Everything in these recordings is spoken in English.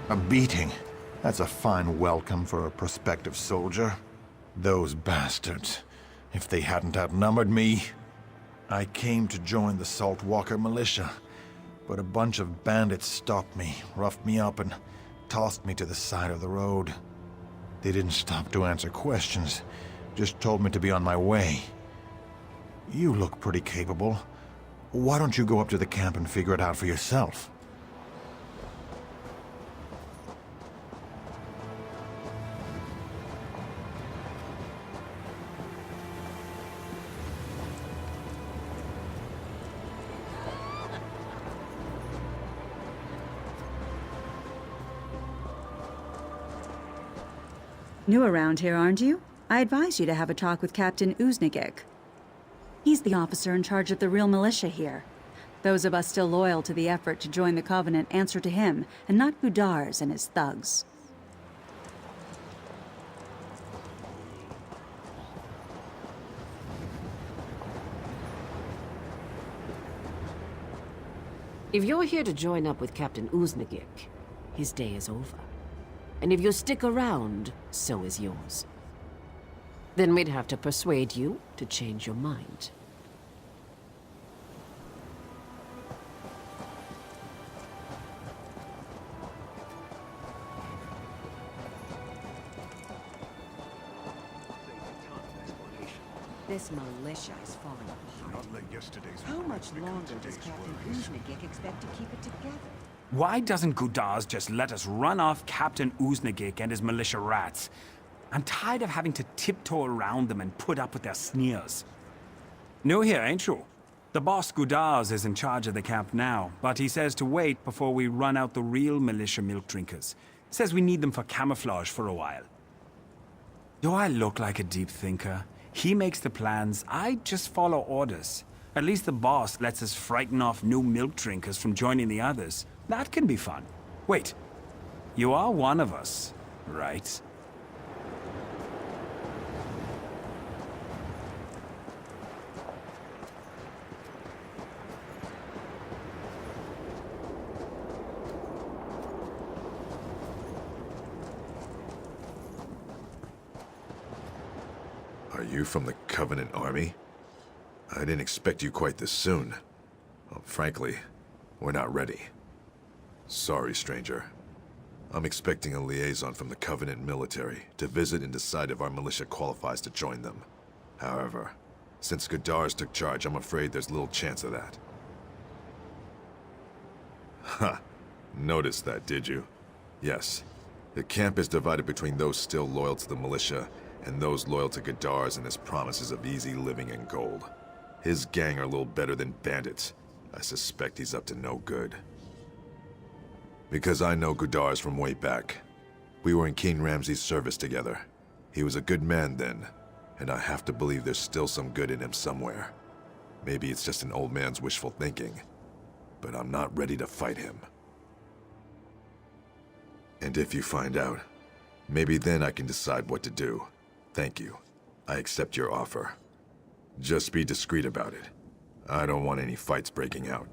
A beating. That's a fine welcome for a prospective soldier. Those bastards. If they hadn't outnumbered me... I came to join the Saltwalker Militia, but a bunch of bandits stopped me, roughed me up, and tossed me to the side of the road. They didn't stop to answer questions, just told me to be on my way. You look pretty capable. Why don't you go up to the camp and figure it out for yourself? New around here, aren't you? I advise you to have a talk with Captain Uznigik. He's the officer in charge of the real militia here. Those of us still loyal to the effort to join the Covenant answer to him, and not Gudars and his thugs. If you're here to join up with Captain Uznigik, his day is over. And if you stick around, so is yours. Then we'd have to persuade you to change your mind. This militia is falling apart. How much longer does Captain Uznigik expect to keep it together? Why doesn't Gudars just let us run off Captain Uznigik and his militia rats? I'm tired of having to tiptoe around them and put up with their sneers. New here, ain't you? The boss Gudars is in charge of the camp now, but he says to wait before we run out the real militia milk drinkers. Says we need them for camouflage for a while. Do I look like a deep thinker? He makes the plans, I just follow orders. At least the boss lets us frighten off new milk drinkers from joining the others. That can be fun. Wait, you are one of us, right? Are you from the Covenant Army? I didn't expect you quite this soon. Well, frankly, we're not ready. Sorry, stranger. I'm expecting a liaison from the Covenant military to visit and decide if our militia qualifies to join them. However, since Gudars took charge, I'm afraid there's little chance of that. Ha! Noticed that, did you? Yes. The camp is divided between those still loyal to the militia and those loyal to Gudars and his promises of easy living and gold. His gang are a little better than bandits. I suspect he's up to no good. Because I know Gudars from way back. We were in King Ramsay's service together. He was a good man then, and I have to believe there's still some good in him somewhere. Maybe it's just an old man's wishful thinking, but I'm not ready to fight him. And if you find out, maybe then I can decide what to do. Thank you. I accept your offer. Just be discreet about it. I don't want any fights breaking out.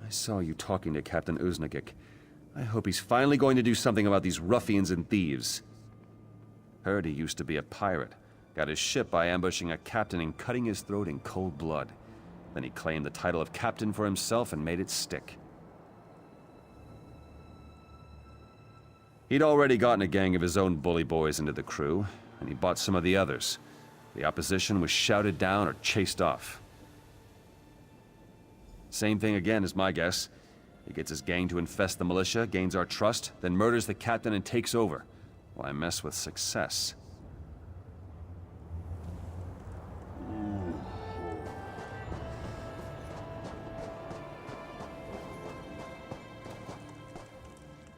I saw you talking to Captain Uznigik. I hope he's finally going to do something about these ruffians and thieves. Heard he used to be a pirate. Got his ship by ambushing a captain and cutting his throat in cold blood. Then he claimed the title of captain for himself and made it stick. He'd already gotten a gang of his own bully boys into the crew, and he bought some of the others. The opposition was shouted down or chased off. Same thing again is my guess. He gets his gang to infest the militia, gains our trust, then murders the captain and takes over. Why mess with success?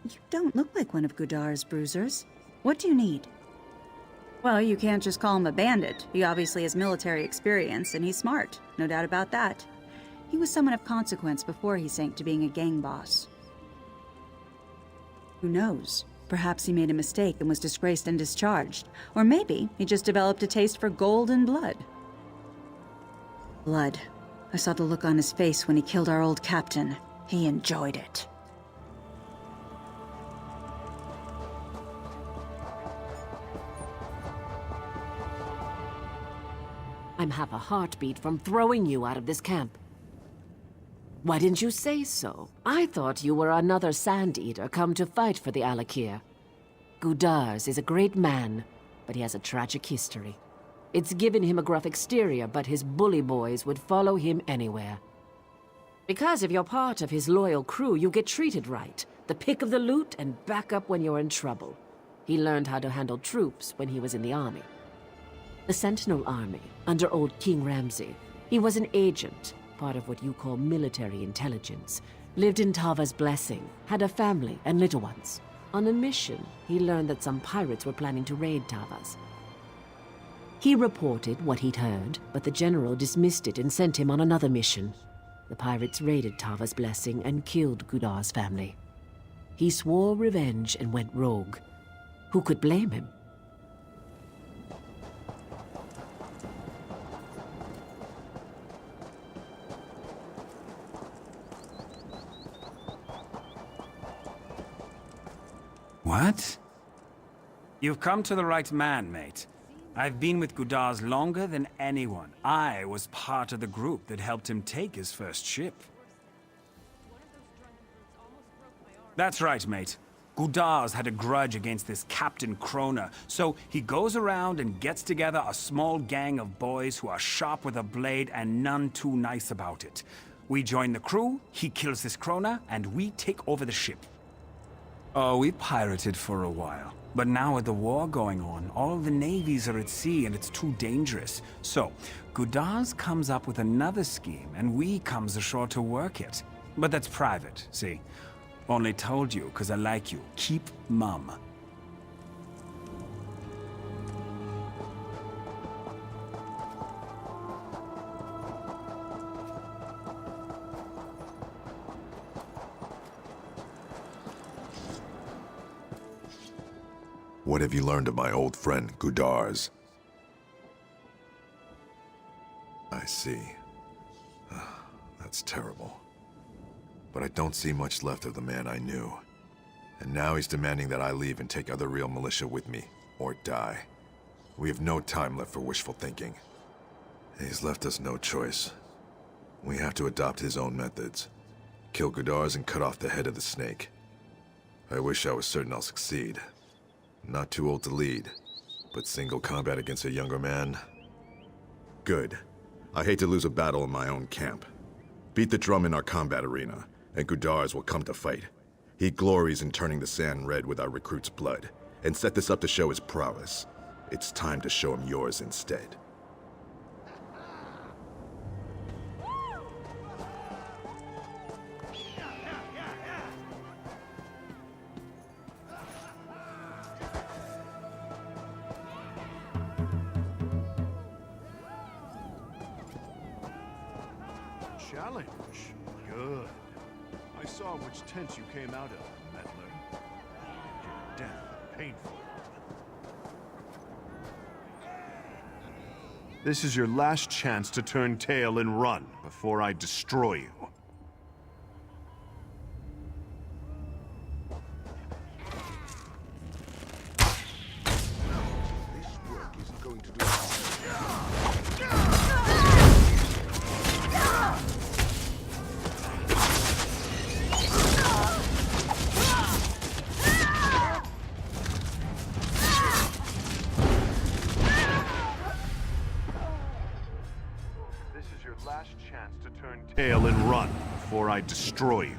You don't look like one of Gudar's bruisers. What do you need? Well, you can't just call him a bandit. He obviously has military experience, and he's smart. No doubt about that. He was someone of consequence before he sank to being a gang boss. Who knows? Perhaps he made a mistake and was disgraced and discharged. Or maybe he just developed a taste for gold and blood. Blood. I saw the look on his face when he killed our old captain. He enjoyed it. I'm half a heartbeat from throwing you out of this camp. Why didn't you say so? I thought you were another Sand Eater come to fight for the Alik'r. Gudars is a great man, but he has a tragic history. It's given him a gruff exterior, but his bully boys would follow him anywhere. Because if you're part of his loyal crew, you get treated right. The pick of the loot and back up when you're in trouble. He learned how to handle troops when he was in the army. The Sentinel Army, under old King Ramsay. He was an agent, part of what you call military intelligence. Lived in Tava's Blessing, had a family and little ones. On a mission, he learned that some pirates were planning to raid Tava's. He reported what he'd heard, but the general dismissed it and sent him on another mission. The pirates raided Tava's Blessing and killed Gudar's family. He swore revenge and went rogue. Who could blame him? What? You've come to the right man, mate. I've been with Gudars longer than anyone. I was part of the group that helped him take his first ship. That's right, mate. Gudars had a grudge against this Captain Kroner, so he goes around and gets together a small gang of boys who are sharp with a blade and none too nice about it. We join the crew, he kills this Kroner, and we take over the ship. Oh, we pirated for a while. But now with the war going on, all the navies are at sea and it's too dangerous. So, Gudars comes up with another scheme and we comes ashore to work it. But that's private, see? Only told you because I like you. Keep mum. What have you learned of my old friend, Gudars? I see. That's terrible. But I don't see much left of the man I knew. And now he's demanding that I leave and take other real militia with me, or die. We have no time left for wishful thinking. He's left us no choice. We have to adopt his own methods. Kill Gudars and cut off the head of the snake. I wish I was certain I'll succeed. Not too old to lead, but single combat against a younger man? Good. I hate to lose a battle in my own camp. Beat the drum in our combat arena, and Gudars will come to fight. He glories in turning the sand red with our recruits' blood, and set this up to show his prowess. It's time to show him yours instead. Challenge? Good. I saw which tent you came out of, meddler. Your death painful. This is your last chance to turn tail and run before I destroy you. Last chance to turn tail and run before I destroy you.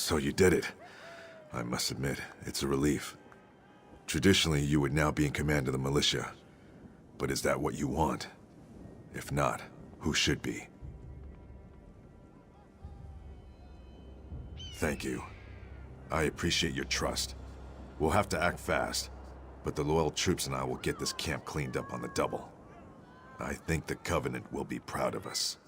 So you did it. I must admit, it's a relief. Traditionally, you would now be in command of the militia. But is that what you want? If not, who should be? Thank you. I appreciate your trust. We'll have to act fast, but the loyal troops and I will get this camp cleaned up on the double. I think the Covenant will be proud of us.